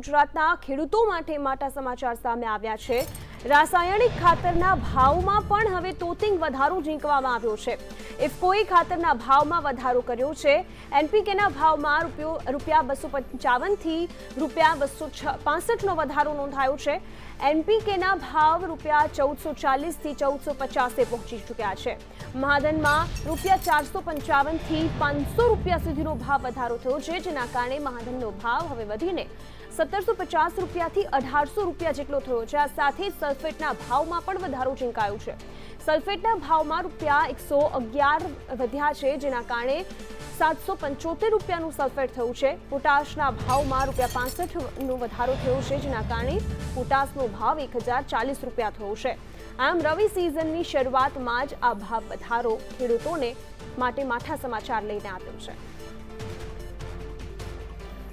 ગુજરાતના ખેડૂતો માટે મોટા સમાચાર સામે આવ્યા છે। રાસાયણિક ખાતરના ભાવમાં પણ હવે તોતિંગ વધારો ઝીંકવામાં આવ્યો છે। ઇફકોએ ખાતરના ભાવમાં વધારો કર્યો છે। એનપીકેના ભાવમાં રૂપિયા 255 થી રૂપિયા 265નો વધારો નોંધાયો છે। એનપીકેના ભાવ રૂપિયા 1440 થી 1450 પહોંચી ચૂક્યા છે। મહાધનમાં રૂપિયા 455 થી 500 રૂપિયા સુધીનો ભાવ વધારો થયો છે, જેના કારણે મહાધનનો ભાવ હવે વધીને 1750 રૂપિયાથી 1800 રૂપિયા જેટલો થયો છે। આ સાથે સલ્ફેટના ભાવમાં પણ વધારો ઝીંકાયો છે। સલ્ફેટના ભાવમાં રૂપિયા 111 વધ્યા છે, જેના કારણે 775 રૂપિયાનું સલ્ફેટ થયું છે। પોટાશના ભાવમાં રૂપિયા 65નો વધારો થયો છે, જેના કારણે પોટાશનો ભાવ 1040 રૂપિયા થયો છે। આમ રવિ સિઝનની શરૂઆતમાં જ આ ભાવ વધારો ખેડૂતોને માટે માઠા સમાચાર લઈને આવ્યો છે।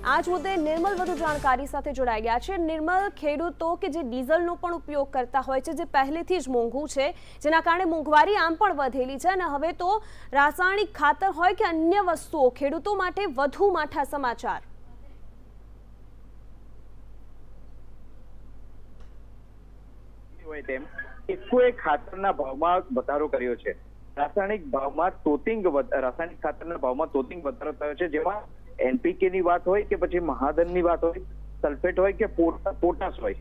આજ મુદ્દે નિર્મલ વધુ જાણકારી સાથે જોડાઈ ગયા છે। નિર્મલ, ખેડૂતો કે જે ડીઝલનો પણ ઉપયોગ કરતા હોય છે, જે પહેલેથી જ મોંઘું છે, જેના કારણે મોંઘવારી આમ પણ વધેલી છે, અને હવે તો રાસાયણિક ખાતર હોય કે અન્ય વસ્તુઓ ખેડૂતો માટે વધુ માઠા સમાચાર। ઇફકોએ ખાતરના ભાવમાં વધારો કર્યો છે। રાસાયણિક ખાતરના ભાવમાં તોતિંગ વધારો થયો છે, જેમાં એનપીકે ની વાત હોય કે પછી મહાધનની વાત હોય, સલ્ફેટ હોય કે પોટાશ હોય,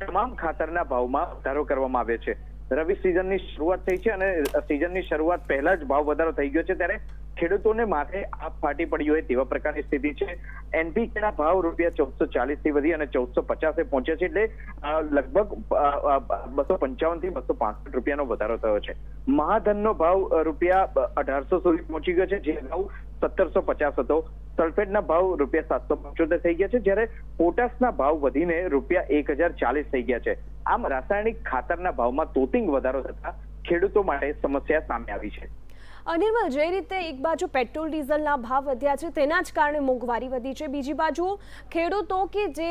તમામ ખાતરના ભાવમાં વધારો કરવામાં આવ્યો છે। રવિ સિઝનની શરૂઆત થઈ છે અને સિઝનની શરૂઆત પહેલા જ ભાવ વધારો થઈ ગયો છે, ત્યારે ખેડૂતોને માથે આપ ફાટી પડી હોય તેવા પ્રકારની સ્થિતિ છે। એનપીકેના ભાવ રૂપિયા 1440 થી વધી અને 1450 પહોંચ્યા છે, એટલે લગભગ 255 થી 265 રૂપિયાનો વધારો થયો છે। મહાધનનો ભાવ રૂપિયા 1800 સુધી પહોંચી ગયો છે, જે અગાઉ 1750 હતો। સલ્ફેટના ભાવ રૂપિયા 775 થઈ ગયા છે, જ્યારે પોટાશના ભાવ વધીને રૂપિયા 1040 થઈ ગયા છે। આમ રાસાયણિક ખાતરના ભાવમાં તોતિંગ વધારો થતા ખેડૂતો માટે સમસ્યા સામે આવી છે। નિર્મલ, જે રીતે એક બાજુ પેટ્રોલ ડીઝલના ભાવ વધ્યા છે, તેના જ કારણે મોંઘવારી વધી છે, બીજી બાજુ ખેડૂતો કે જે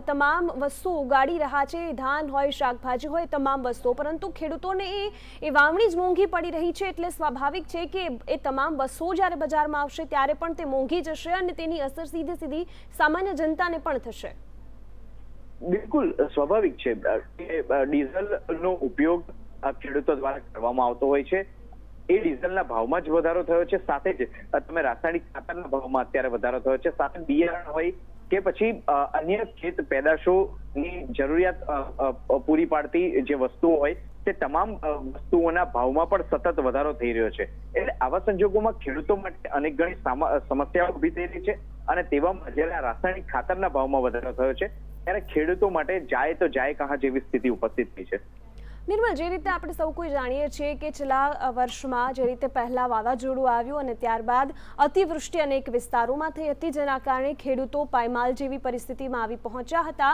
તમામ વસ્તુઓ ઉગાડી રહ્યા છે, ધાન હોય, શાકભાજી હોય, તમામ વસ્તુઓ, પરંતુ ખેડૂતોને એ વાવણી જ મોંઘી પડી રહી છે, એટલે સ્વાભાવિક છે કે એ તમામ વસ્તુઓ જ્યારે બજારમાં આવશે ત્યારે પણ તે મોંઘી જશે અને તેની અસર સીધી સામાન્ય જનતાને પણ થશે। બિલકુલ સ્વાભાવિક છે કે ડીઝલનો ઉપયોગ ખેડૂતો દ્વારા કરવામાં આવતો હોય છે। એ ડીઝલના ભાવમાં જ વધારો થયો છે, સાથે જ તમે રાસાયણિક ખાતરના ભાવમાં અત્યારે વધારો થયો છે, સાથે બિયારણ હોય કે પછી અન્ય ખેત પેદાશોની જરૂરિયાત પૂરી પાડતી જે વસ્તુઓ હોય તે તમામ વસ્તુઓના ભાવમાં પણ સતત વધારો થઈ રહ્યો છે। એટલે આવા સંજોગોમાં ખેડૂતો માટે અનેક ઘણી સમસ્યાઓ ઉભી થઈ રહી છે, અને તેવામાં જ્યારે રાસાયણિક ખાતરના ભાવમાં વધારો થયો છે, ત્યારે ખેડૂતો માટે જાય તો જાય કહા જેવી સ્થિતિ ઉપસ્થિત થઈ છે। નિર્મલ, જે રીતે આપણે સૌ કોઈ જાણીએ છીએ કે છેલ્લા વર્ષમાં જે રીતે પહેલા વાવાઝોડું આવ્યું અને ત્યારબાદ અતિવૃષ્ટિ અનેક વિસ્તારોમાં થઈ હતી, જેના કારણે ખેડૂતો પાયમાલ જેવી પરિસ્થિતિમાં આવી પહોંચ્યા હતા।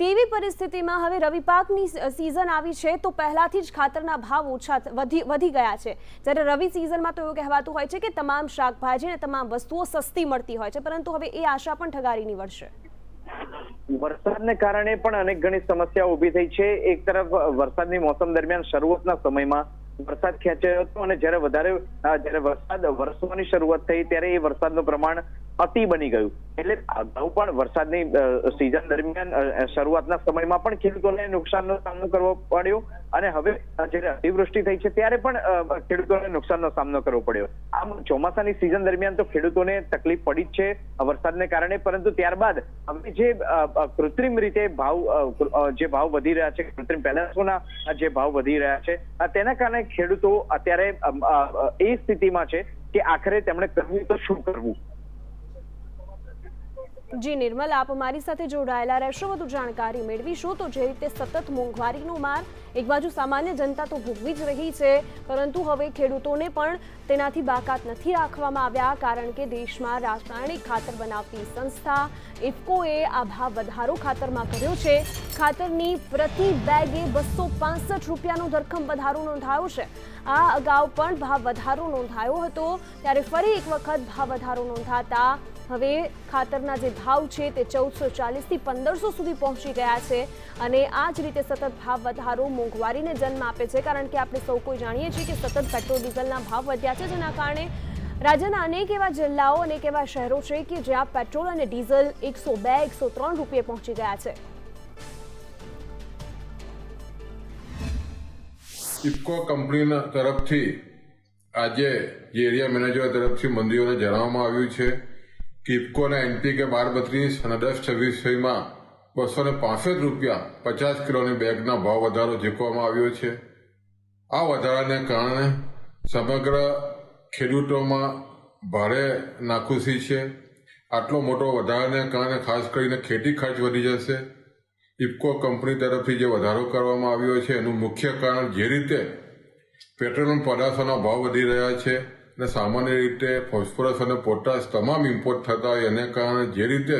તેવી પરિસ્થિતિમાં હવે રવિ પાકની સિઝન આવી છે, તો પહેલાથી જ ખાતરના ભાવ વધી ગયા છે, જ્યારે રવિ સિઝનમાં તો એવું કહેવાતું હોય છે કે તમામ શાકભાજી અને તમામ વસ્તુઓ સસ્તી મળતી હોય છે, પરંતુ હવે એ આશા પણ ઠગારી નીવડશે। વરસાદને કારણે પણ અનેક ઘણી સમસ્યાઓ ઉભી થઈ છે। એક તરફ વરસાદની મોસમ દરમિયાન શરૂઆતના સમયમાં વરસાદ ખેંચાયો હતો, અને જ્યારે વરસાદ વરસવાની શરૂઆત થઈ ત્યારે એ વરસાદનું પ્રમાણ અતિ બની ગયું, એટલે અગાઉ પણ વરસાદની સિઝન દરમિયાન શરૂઆતના સમયમાં પણ ખેડૂતોને નુકસાનનો સામનો કરવો પડ્યો, અને હવે જ્યારે અતિવૃષ્ટિ થઈ છે ત્યારે પણ ખેડૂતોને નુકસાનનો સામનો કરવો પડ્યો। આમ ચોમાસાની સિઝન દરમિયાન તો ખેડૂતોને તકલીફ પડી જ છે વરસાદને કારણે, પરંતુ ત્યારબાદ હવે જે કૃત્રિમ રીતે ભાવ વધી રહ્યા છે, કૃત્રિમ પેદાશોના જે ભાવ વધી રહ્યા છે, તેના કારણે ખેડૂતો અત્યારે એ સ્થિતિમાં છે કે આખરે તેમણે કરવું તો શું કરવું। જી નિર્મલ, આપ અમારી સાથે જોડાયેલા રહેશો, વધુ જાણકારી મેળવીશું। તો જે રીતે સતત મોંઘવારીનો માર એક બાજુ સામાન્ય જનતા તો ભોગવી જ રહી છે, પરંતુ હવે ખેડૂતોને પણ તેનાથી બાકાત નથી રાખવામાં આવ્યા, કારણ કે દેશમાં રાસાયણિક ખાતર બનાવતી સંસ્થા ઇફકોએ આ ભાવ વધારો ખાતરમાં કર્યો છે। ખાતરની પ્રતિ બેગે 265 રૂપિયાનો ધરખમ વધારો નોંધાયો છે। આ અગાઉ પણ ભાવ વધારો નોંધાયો હતો, ત્યારે ફરી એક વખત ભાવ વધારો નોંધાતા હવે ખાતરના જે ભાવ છે તે 1440 થી 1500 સુધી પહોંચી ગયા છે, અને આ જ રીતે સતત ભાવ વધારો મોંઘવારીને જન્મ આપે છે, કારણ કે આપણે સૌ કોઈ જાણીએ છીએ કે સતત પેટ્રોલ ડીઝલના ભાવ વધ્યા છે, જેના કારણે રાજ્યના અનેક એવા જિલ્લાઓ અનેક એવા શહેરો છે કે જ્યાં પેટ્રોલ અને ડીઝલ 102, 103 રૂપિયે પહોંચી ગયા છે. ઇફકો કંપનીના તરફથી આજે જે એરિયા મેનેજર તરફથી મંત્રીઓને જણાવવામાં આવ્યું છે કે ઇફકોના એનપીકે 12-32 અને 10-26માં 265 રૂપિયા 50 કિલોની બેગના ભાવ વધારો ઝીકવામાં આવ્યો છે. આ વધારાને કારણે સમગ્ર ખેડૂતોમાં ભારે નાખુશી છે. આટલો મોટો વધારાને કારણે ખાસ કરીને ખેતી ખર્ચ વધી જશે. ઇફકો કંપની તરફથી જે વધારો કરવામાં આવ્યો છે એનું મુખ્ય કારણ જે રીતે પેટ્રોલિયમ પદાર્થોના ભાવ વધી રહ્યા છે અને સામાન્ય રીતે ફોસ્ફરસ અને પોટાશ તમામ ઇમ્પોર્ટ થતા હોય એને કારણે જે રીતે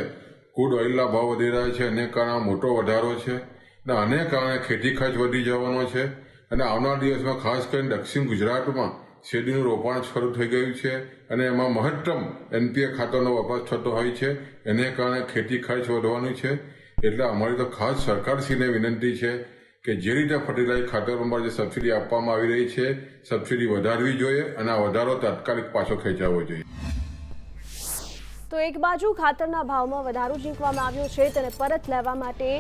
ક્રૂડ ઓઇલના ભાવ વધી રહ્યા છે એને કારણે મોટો વધારો છે અને આને કારણે ખેતી ખર્ચ વધી જવાનો છે. અને આવનાર દિવસમાં ખાસ કરીને દક્ષિણ ગુજરાતમાં શેરડીનું રોપાણ શરૂ થઈ ગયું છે અને એમાં મહત્તમ એનપીએ ખાતરનો વપરાશ થતો હોય છે. એને કારણે ખેતી ખર્ચ વધવાનું છે. એટલે અમારી તો ખાસ સરકારશ્રીને વિનંતી છે કે જે રીતે ફર્ટિલાઇઝર ખાતરોમાં જે સબસિડી આપવામાં આવી રહી છે સબસિડી વધારવી જોઈએ અને આ વધારો તાત્કાલિક પાછો ખેંચાવવો જોઈએ. તો એક બાજુ ખાતરના ભાવમાં વધારો ઝીંકવામાં આવ્યો છે તેને પરત લેવા માટે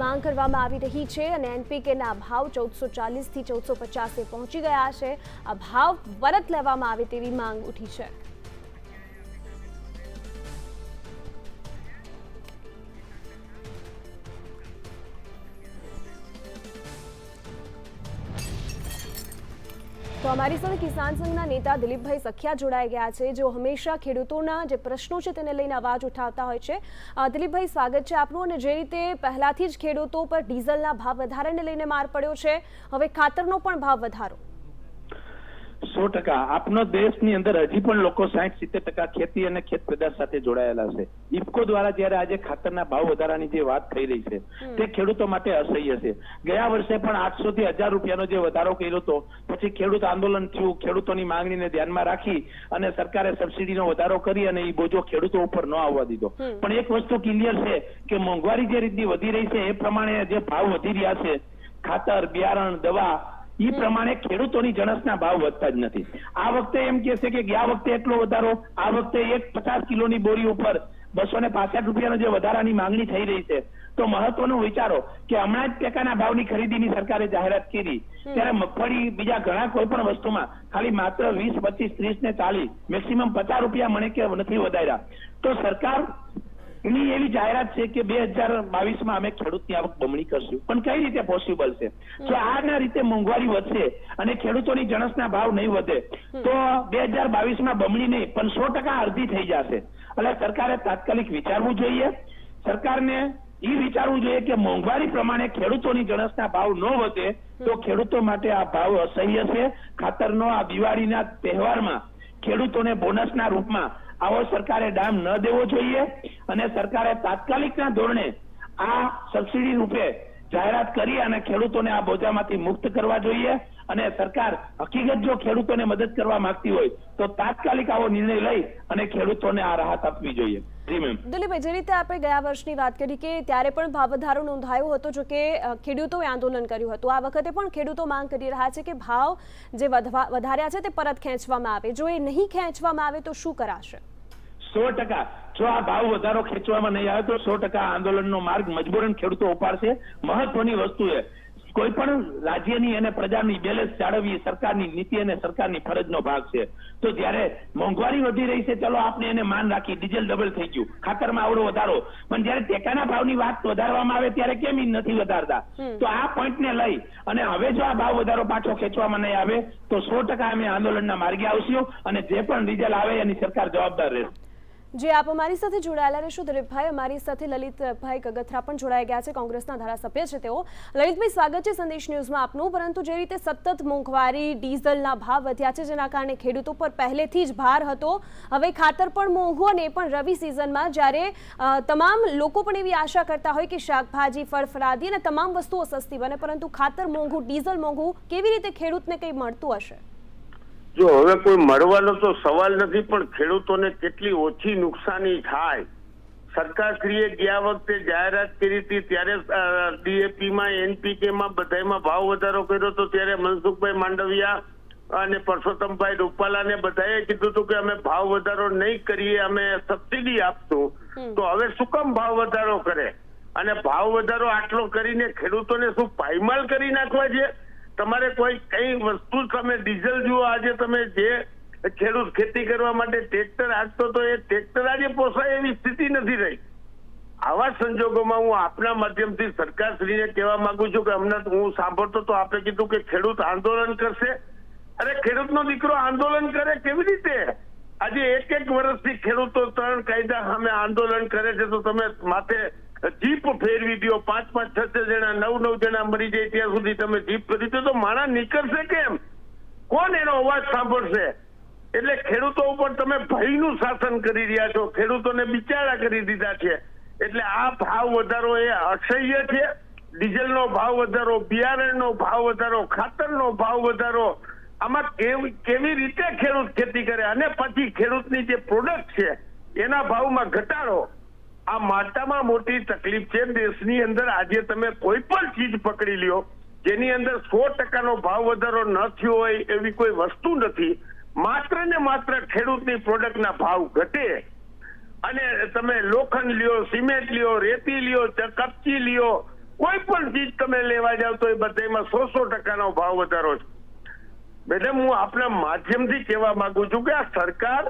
માંગ કરવામાં આવી રહી છે અને એનપીકેના ભાવ 1440 થી 1450 પહોંચી ગયા છે. આ ભાવ પરત લેવામાં આવે તેવી માંગ ઉઠી છે. તો અમારી સાથે કિસાન સંઘના નેતા દિલીપભાઈ સખિયા જોડાઈ ગયા છે, જેઓ હંમેશા ખેડૂતોના જે પ્રશ્નો છે તેને લઈને અવાજ ઉઠાવતા હોય છે. દિલીપભાઈ, સ્વાગત છે આપનું. અને જે રીતે પહેલાથી જ ખેડૂતો પર ડીઝલના ભાવ વધારાને લઈને માર પડ્યો છે, હવે ખાતરનો પણ ભાવ વધારો. 100% આપનો દેશની અંદર હજી પણ લોકો 60-70% ખેતી અને ખેત પેદાશ સાથે જોડાયેલા છે. ઇફકો દ્વારા જ્યારે આજે ખાતરના ભાવ વધારાની જે વાત થઈ રહી છે તે ખેડૂતો માટે અસહ્ય છે. ગયા વર્ષે પણ 800 થી 1000 રૂપિયાનો જે વધારો કર્યો હતો, પછી ખેડૂત આંદોલન થયું, ખેડૂતોની માંગણીને ધ્યાનમાં રાખી અને સરકારે સબસિડીનો વધારો કરી અને એ બોજો ખેડૂતો ઉપર ન આવવા દીધો. પણ એક વસ્તુ ક્લિયર છે કે મોંઘવારી જે રીતની વધી રહી છે એ પ્રમાણે જે ભાવ વધી રહ્યા છે ખાતર, બિયારણ, દવા, એ પ્રમાણે ખેડૂતોની જણસના ભાવ વધતા જ નથી. આ વખતે એમ કે છે કે ગયા વખતે એટલો વધારો, આ વખતે 50 કિલોની બોરી ઉપર 265 રૂપિયાનો જે વધારાની માંગણી થઈ રહી છે. તો મહત્વનું વિચારો કે હમણાં જ ટેકાના ભાવની ખરીદીની સરકારે જાહેરાત કરી, ત્યારે મગફળી, બીજા ઘણા કોઈ પણ વસ્તુમાં ખાલી માત્ર 20, 25, 30 ને 40, મેક્સિમમ 50 રૂપિયા મને કે નથી વધાર્યા. તો સરકાર એની એવી જાહેરાત છે કે 2022માં અમે ખેડૂતની આવક બમણી કરશું. પણ કઈ રીતે પોસિબલ છે? જો આના રીતે મોંઘવારી વધશે અને ખેડૂતોની જણસના ભાવ નહીં વધે તો 2022માં બમણી નહીં પણ 100% અડધી થઈ જશે. એટલે સરકારે તાત્કાલિક વિચારવું જોઈએ. સરકારને એ વિચારવું જોઈએ કે મોંઘવારી પ્રમાણે ખેડૂતોની જણસના ભાવ ન વધે તો ખેડૂતો માટે આ ભાવ અસહ્ય છે. ખાતરનો આ દિવાળીના તહેવારમાં ખેડૂતોને બોનસના રૂપમાં આવો સરકારે દામ ન દેવો જોઈએ અને સરકારે તાત્કાલિકના ધોરણે આ સબસિડી રૂપે જાહેરાત કરી અને ખેડૂતોને આ બોજામાંથી મુક્ત કરવા જોઈએ. અને સરકાર હકીકત જો ખેડૂતોને મદદ કરવા માંગતી હોય તો તાત્કાલિક આવો નિર્ણય લઈ અને ખેડૂતોને આ રાહત આપવી જોઈએ. જી મેમ. દિલીપભાઈ, જે રીતે આપણે ગયા વર્ષની વાત કરી કે ત્યારે પણ ભાવ વધારો નોંધાયો હતો, જો કે ખેડૂતોએ આંદોલન કર્યું હતું. આ વખતે પણ ખેડૂતો માંગ કરી રહ્યા છે કે ભાવ જે વધાર્યા છે તે પરત ખેંચવામાં આવે. જો એ નહીં ખેંચવામાં આવે તો શું કરાશે? 100% જો આ ભાવ વધારો ખેંચવામાં નહીં આવે તો 100% આંદોલનનો માર્ગ મજબૂરન ખેડૂતો ઉપાડશે. મહત્વની વસ્તુ એ કોઈ પણ રાજ્યની અને પ્રજાની બેલેન્સ જાળવવી સરકારની નીતિ અને સરકારની ફરજનો ભાગ છે. તો જ્યારે મોંઘવારી વધી રહી છે, ચલો આપણે એને માન રાખી, ડીઝલ ડબલ થઈ ગયું, ખાતરમાં આવડો વધારો, પણ જ્યારે ટેકાના ભાવની વાત વધારવામાં આવે ત્યારે કેમ ઈ નથી વધારતા? તો આ પોઈન્ટને લઈ અને હવે જો આ ભાવ વધારો પાછો ખેંચવામાં નહીં આવે તો 100% અમે આંદોલનના માર્ગે આવશું અને જે પણ ડીઝલ આવે એની સરકાર જવાબદાર રહેશે. જે આપ અમારી સાથે જોડાયેલા રહેશો દિલીપભાઈ. અમારી સાથે લલિતભાઈ કગથરા પણ જોડાઈ ગયા છે, કોંગ્રેસના ધારાસભ્ય છે તેઓ. લલિતભાઈ, સ્વાગત છે સંદેશ ન્યૂઝમાં આપનું. પરંતુ જે રીતે સતત મોંઘવારી, ડીઝલના ભાવ વધ્યા છે જેના કારણે ખેડૂતો પર પહેલેથી જ ભાર હતો, હવે ખાતર પણ મોંઘું અને એ પણ રવિ સિઝનમાં, જ્યારે તમામ લોકો પણ એવી આશા કરતા હોય કે શાકભાજી, ફળફળાદી અને તમામ વસ્તુઓ સસ્તી બને, પરંતુ ખાતર મોંઘું, ડીઝલ મોંઘું, કેવી રીતે ખેડૂતને કંઈ મળતું હશે? જો હવે કોઈ મળવાનો તો સવાલ નથી, પણ ખેડૂતોને કેટલી ઓછી નુકસાની થાય. સરકારશ્રીએ ગયા વખતે જાહેરાત કરી હતી ત્યારે ડીએપીમાં, એનપીકેમાં બધામાં ભાવ વધારો કર્યો હતો. ત્યારે મનસુખભાઈ માંડવિયા અને પરસોત્તમભાઈ રૂપાલાને બધાએ કીધું હતું કે અમે ભાવ વધારો નહીં કરીએ, અમે સબસિડી આપશું, તો હવે શું કામ ભાવ વધારો કરે? અને ભાવ વધારો આટલો કરીને ખેડૂતોને શું પાયમાલ કરી નાખવા છે? તમારે કોઈ કઈ વસ્તુ તમે ડીઝલ જુઓ, આજે તમે જે ખેડૂત ખેતી કરવા માટે ટ્રેક્ટર હાંકતો તો એ ટ્રેક્ટર આજે પોસાય એવી સ્થિતિ નથી રહી. આવા સંજોગોમાં હું આપના માધ્યમથી સરકારશ્રીને કહેવા માંગુ છું કે હમણાં હું સાંભળતો તો આપે કીધું કે ખેડૂત આંદોલન કરશે. અરે ખેડૂતનો દીકરો આંદોલન કરે કેવી રીતે? આજે એક વર્ષથી ખેડૂતો 3 કાયદા સામે આંદોલન કરે છે, તો તમે માથે જીપ ફેરવી દો, 5-5, 6-6 જણા, 9-9 જણા મરી જાય ત્યાં સુધી તમે જીપ ફેરવી દો, તો માણસ નીકળશે કેમ? કોણ એનો અવાજ સાંભળશે? એટલે ખેડૂતો ઉપર તમે ભયનું શાસન કરી રહ્યા છો, ખેડૂતોને બિચારા કરી દીધા છે. એટલે આ ભાવ વધારો એ અસહ્ય છે. ડીઝલનો ભાવ વધારો, બિયારણનો ભાવ વધારો, ખાતરનો ભાવ વધારો, આમાં કેવી રીતે ખેડૂત ખેતી કરે? અને પછી ખેડૂતની જે પ્રોડક્ટ છે એના ભાવમાં ઘટાડો. આ મોટામાં મોટી તકલીફ છે દેશની અંદર. આજે તમે કોઈ પણ ચીજ પકડી લ્યો જેની અંદર 100% ભાવ વધારો ન થયો હોય એવી કોઈ વસ્તુ નથી. માત્ર ને માત્ર ખેડૂતની પ્રોડક્ટના ભાવ ઘટે. અને તમે લોખંડ લ્યો, સિમેન્ટ લ્યો, રેતી લ્યો, કપચી લ્યો, કોઈ પણ ચીજ તમે લેવા જાવ તો એ બધામાં 100% ભાવ વધારો છે. મેડમ, હું આપના માધ્યમથી કહેવા માંગુ છું કે આ સરકાર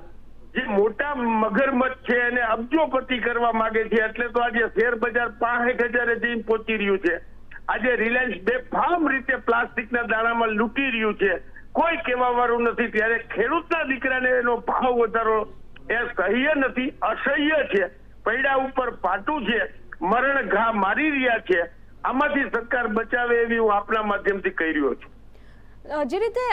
જે મોટા મગરમચ્છ છે એને અબજોપતિ કરવા માંગે છે, એટલે તો આજે શેર બજાર 65,000 જઈને પહોંચી રહ્યું છે. આજે રિલાયન્સ બેફામ રીતે પ્લાસ્ટિકના દાણામાં લૂંટી રહ્યું છે, કોઈ કહેવા વાળું નથી. ત્યારે ખેડૂતના દીકરાને એનો ભાવ વધારો એ સહ્ય નથી, અસહ્ય છે. પૈડા ઉપર પાટું છે, મરણ ઘા મારી રહ્યા છે. આમાંથી સરકાર બચાવે એવી હું આપના માધ્યમથી કહી રહ્યો છું. જે રીતે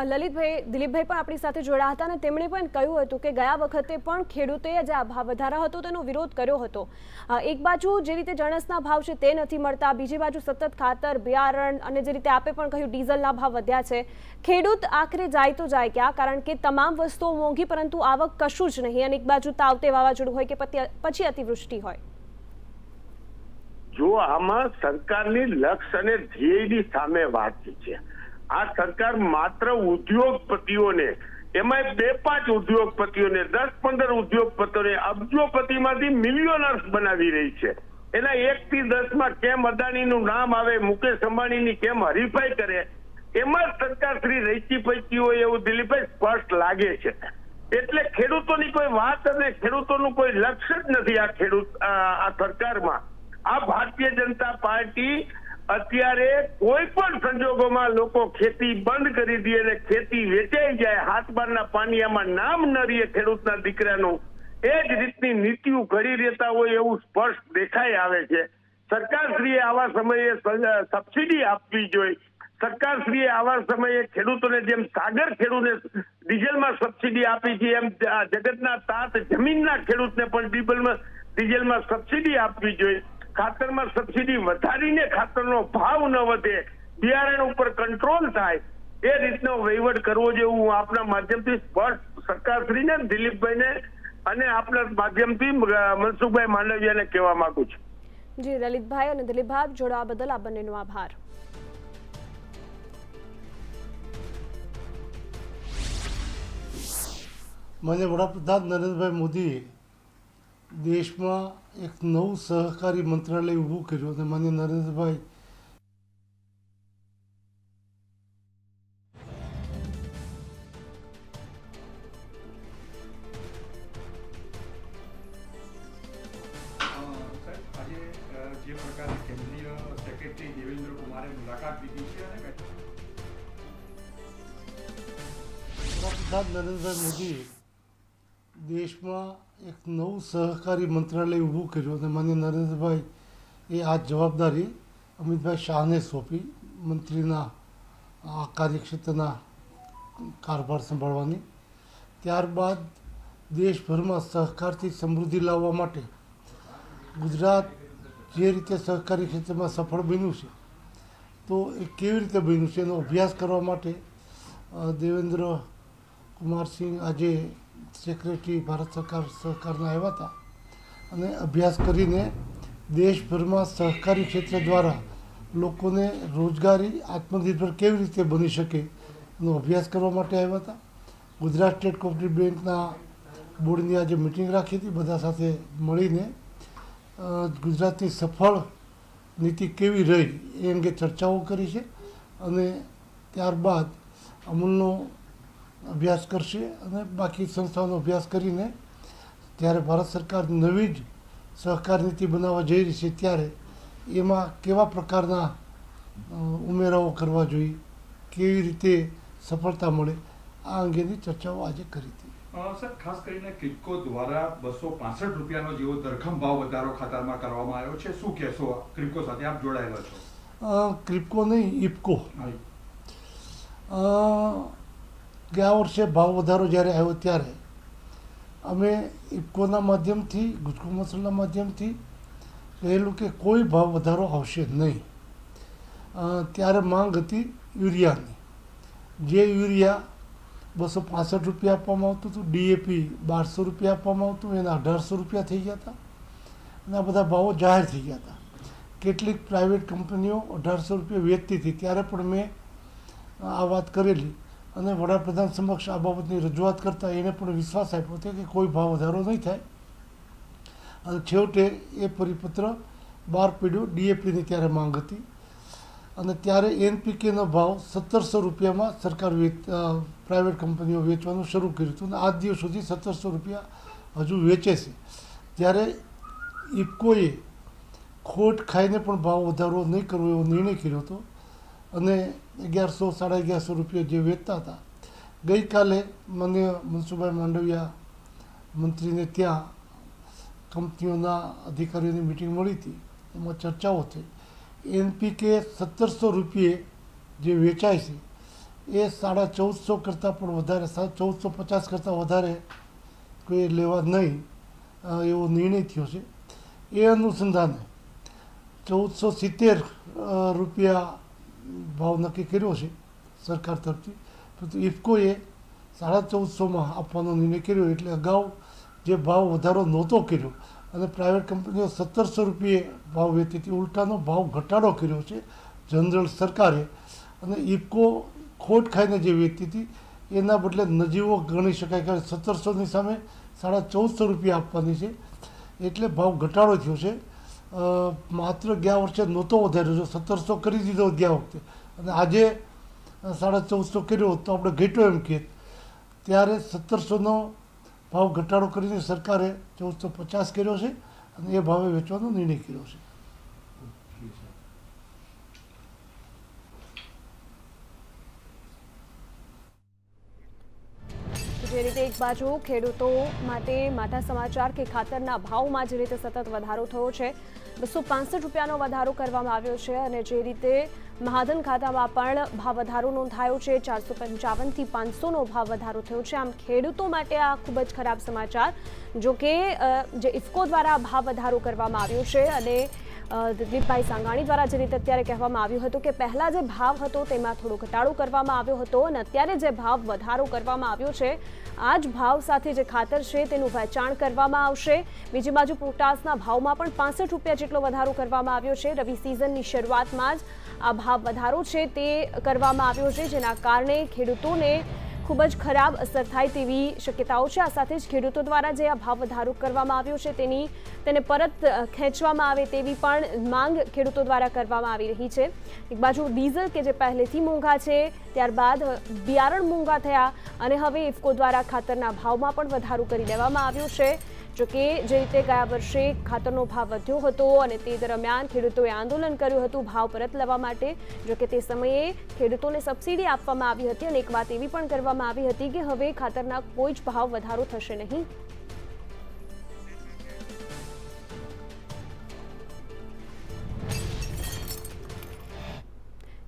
લલિતભાઈ, દિલીપભાઈ પણ આપણી સાથે જોડાયા હતા અને તેમણે પણ કહ્યું હતું કે ગયા વખતે પણ ખેડૂતોએ જે આ ભાવ વધારા હતો તેનો વિરોધ કર્યો હતો. એક બાજુ જે રીતે જણસના ભાવ છે તે નથી મળતા, બીજી બાજુ સતત ખાતર, બિયારણ અને જે રીતે આપે પણ કહ્યું ડીઝલના ભાવ વધ્યા છે. ખેડૂત આખરે જાય તો જાય ક્યાં? કારણ કે તમામ વસ્તુઓ મોંઘી પરંતુ આવક કશું જ નહીં. અને એક બાજુ તાવતે વાવાઝોડું હોય કે પછી અતિવૃષ્ટિ હોય. જો આમાં સરકારની લક્ષ્ય અને ધ્યેયની સામે વાત છે. આ સરકાર માત્ર ઉદ્યોગપતિઓને, એમાં 2-5 ઉદ્યોગપતિઓને, 10-15 ઉદ્યોગપતિઓને અબજોપતિમાંથી મિલિયોનર્સ બનાવી રહી છે. એના 1 થી 10માં કેમ અદાણીનું નામ આવે, મુકેશ અંબાણીની કેમ હરીફાઈ કરે, એમાં સરકાર શ્રી રહીચી પૈકી હોય એવું દિલીપભાઈ સ્પષ્ટ લાગે છે. એટલે ખેડૂતોની કોઈ વાત અને ખેડૂતોનું કોઈ લક્ષ્ય જ નથી આ સરકારમાં. આ ભારતીય જનતા પાર્ટી અત્યારે કોઈ પણ સંજોગોમાં લોકો ખેતી બંધ કરી દે અને ખેતી વેચાઈ જાય, હાથ બારના પાણીયામાં નામ ન રહીએ ખેડૂતના દીકરાનું, એ જ રીતની નીતિઓ ઘડી રહેતા હોય એવું સ્પષ્ટ દેખાઈ આવે છે. સરકારશ્રીએ આવા સમયે સબસિડી આપવી જોઈએ. સરકારશ્રીએ આવા સમયે ખેડૂતોને જેમ સાગર ખેડૂતને ડીઝલમાં સબસિડી આપી છે એમ જગતના તાત જમીનના ખેડૂતને પણ ડીઝલમાં સબસિડી આપવી જોઈએ. ખાતરમાં સબસિડી વધારીને ખાતરનો ભાવ ન વધે, બિયારણ ઉપર કંટ્રોલ થાય, એ રીતનો વહીવટ કરવો જોઈએ. હું આપના માધ્યમથી સ્પષ્ટ સરકારશ્રીને, દિલીપભાઈને અને આપના માધ્યમથી મનસુખભાઈ માંડવિયાને કહેવા માંગુ છું. જી, લલિતભાઈ અને દિલીપભાઈ જોડાવા બદલ આ બંનેનો આભાર. માન્ય વડાપ્રધાન નરેન્દ્રભાઈ મોદીએ દેશમાં એક નવું સહકારી મંત્રાલય ઊભું કર્યું અને માન્ય નરેન્દ્રભાઈ જે પ્રકારે કેન્દ્રીય સેક્રેટરી દેવેન્દ્ર કુમારે મુલાકાત લીધી છે અને વડાપ્રધાન નરેન્દ્રભાઈ મોદીએ દેશમાં એક નવું સહકારી મંત્રાલય ઊભું કર્યું અને માન્ય નરેન્દ્રભાઈ એ આ જવાબદારી અમિતભાઈ શાહને સોંપી, મંત્રીના આ કાર્યક્ષેત્રના કારભાર સંભાળવાની. ત્યારબાદ દેશભરમાં સહકારથી સમૃદ્ધિ લાવવા માટે ગુજરાત જે રીતે સહકારી ક્ષેત્રમાં સફળ બન્યું છે તો એ કેવી રીતે બન્યું છે એનો અભ્યાસ કરવા માટે દેવેન્દ્ર કુમારસિંહ આજે સેક્રેટરી ભારત સરકાર સહકારના આવ્યા હતા અને અભ્યાસ કરીને દેશભરમાં સહકારી ક્ષેત્ર દ્વારા લોકોને રોજગારી, આત્મનિર્ભર કેવી રીતે બની શકે એનો અભ્યાસ કરવા માટે આવ્યા હતા. ગુજરાત સ્ટેટ કોઓપરેટિવ બેંકના બોર્ડની આજે મિટિંગ રાખી હતી. બધા સાથે મળીને ગુજરાતની સફળ નીતિ કેવી રહી એ અંગે ચર્ચાઓ કરી છે અને ત્યારબાદ અમૂલનો અભ્યાસ કરશે અને બાકી સંસ્થાઓનો અભ્યાસ કરીને જ્યારે ભારત સરકાર નવી જ સહકાર નીતિ બનાવવા જઈ રહી છે ત્યારે એમાં કેવા પ્રકારના ઉમેરાઓ કરવા જોઈએ, કેવી રીતે સફળતા મળે, આ અંગેની ચર્ચાઓ આજે કરી હતી. સર, ખાસ કરીને કિપકો દ્વારા 265 રૂપિયાનો જેવો ધરખમ ભાવ વધારો ખાતરમાં કરવામાં આવ્યો છે. શું કહેશો કિપકો સાથે? આપ જોડાયેલા છો. ક્રિપકો નહીં, ઇફકો. ગયા વર્ષે ભાવ વધારો જ્યારે આવ્યો ત્યારે અમે ઇફકોના માધ્યમથી, ગુજકો મસલના માધ્યમથી કહેલું કે કોઈ ભાવ વધારો આવશે નહીં. ત્યારે માંગ હતી યુરિયાની. જે યુરિયા 265 રૂપિયા આપવામાં આવતું હતું, ડીએપી 1200 રૂપિયા આપવામાં આવતું, એના 1800 રૂપિયા થઈ ગયા હતા અને આ બધા ભાવો જાહેર થઈ ગયા હતા. કેટલીક પ્રાઇવેટ કંપનીઓ 1800 રૂપિયા વેચતી હતી. ત્યારે પણ મેં આ વાત કરેલી અને વડાપ્રધાન સમક્ષ આ બાબતની રજૂઆત કરતાં એને પણ વિશ્વાસ આપ્યો હતો કે કોઈ ભાવ વધારો નહીં થાય. અને છેવટે એ પરિપત્ર બહાર પડ્યો. ડીએપીની ત્યારે માંગ હતી અને ત્યારે એનપીકેનો ભાવ 1700 રૂપિયામાં સરકાર પ્રાઇવેટ કંપનીઓ વેચવાનું શરૂ કર્યું હતું અને આજ દિવસ સુધી 1700 રૂપિયા હજુ વેચે છે. જ્યારે ઇફકોએ ખોટ ખાઈને પણ ભાવ વધારો નહીં કરવો એવો નિર્ણય કર્યો હતો અને 1100-1150 રૂપિયા જે વેચતા હતા. ગઈકાલે મને મનસુખભાઈ માંડવિયા મંત્રીને ત્યાં કંપનીઓના અધિકારીઓની મિટિંગ મળી હતી. એમાં ચર્ચાઓ થઈ. એનપીકે 1700 રૂપિયે જે વેચાય છે એ 1450 કરતાં પણ વધારે, 1450 કરતાં વધારે કોઈ લેવા નહીં એવો નિર્ણય થયો છે. એ અનુસંધાને 1470 રૂપિયા ભાવ નક્કી કર્યો છે સરકાર તરફથી. પરંતુ ઇફકોએ 1450માં આપવાનો નિર્ણય કર્યો. એટલે અગાઉ જે ભાવ વધારો નહોતો કર્યો અને પ્રાઇવેટ કંપનીઓ 1700 રૂપિયે ભાવ વેચતી હતી, ઉલટાનો ભાવ ઘટાડો કર્યો છે જનરલ સરકારે. અને ઇફકો ખોટ ખાઈને જે વેચતી હતી એના બદલે નજીવો ગણી શકાય કે 1700ની સામે 1450 રૂપિયા આપવાની છે. એટલે ભાવ ઘટાડો થયો છે. માત્ર ગયા વર્ષે નહોતો વધાર્યો, 1700 કરી દીધો ગયા વખતે અને આજે 1450 કર્યો તો આપણે ઘટ્યો એમ કહીએ. ત્યારે 1700નો ભાવ ઘટાડો કરીને સરકારે 1450 કર્યો છે અને એ ભાવે વેચવાનો નિર્ણય કર્યો છે. જે રીતે એક બાજુ ખેડૂતો માટે માઠા સમાચાર કે ખાતરના ભાવમાં જે રીતે સતત વધારો થયો છે, 265 રૂપિયાનો વધારો કરવામાં આવ્યો છે અને જે રીતે મહાજન ખાતામાં પણ ભાવ વધારો નોંધાયો છે. 455થી 500નો ભાવ વધારો થયો છે. આમ ખેડૂતો માટે આ ખૂબ જ ખરાબ સમાચાર. જો કે જે ઇફકો દ્વારા ભાવ વધારો કરવામાં આવ્યો છે અને દિલીપભાઈ સાંગાણી દ્વારા જે રીતે અત્યારે કહેવામાં આવ્યું હતું કે પહેલા જે ભાવ હતો તેમાં થોડો ઘટાડો કરવામાં આવ્યો હતો અને અત્યારે જે ભાવ વધારો કરવામાં આવ્યો છે આ જ ભાવ સાથે જે ખાતર છે તેનું વેચાણ કરવામાં આવશે. બીજી બાજુ પોટાશના ભાવમાં પણ 65 રૂપિયા જેટલો વધારો કરવામાં આવ્યો છે. રવિ સિઝનની શરૂઆતમાં જ આ ભાવ વધારો છે તે કરવામાં આવ્યો છે, જેના કારણે ખેડૂતોને ખૂબ જ ખરાબ અસર થાય તેવી શક્યતાઓ છે. આ સાથે જ ખેડૂતો દ્વારા જે આ ભાવ વધારો કરવામાં આવ્યો છે તેને પરત ખેંચવામાં આવે તેવી પણ માંગ ખેડૂતો દ્વારા કરવામાં આવી રહી છે. એક બાજુ ડીઝલ કે જે પહેલેથી મોંઘા છે, ત્યારબાદ બિયારણ મોંઘા થયા અને હવે ઇફકો દ્વારા ખાતરના ભાવમાં પણ વધારો કરી દેવામાં આવ્યો છે. જોકે જે રીતે ગયા વર્ષે ખાતરનો ભાવ વધ્યો હતો અને તે દરમિયાન ખેડૂતોએ આંદોલન કર્યું હતું ભાવ પરત લેવા માટે. જોકે તે સમયે ખેડૂતોને સબસિડી આપવામાં આવી હતી અને એક વાત એવી પણ કરવામાં આવી હતી કે હવે ખાતરના કોઈ જ ભાવ વધારો થશે નહીં.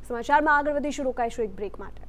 સમાચારમાં આગળ વધીશું, રોકાઈશું એક બ્રેક માટે.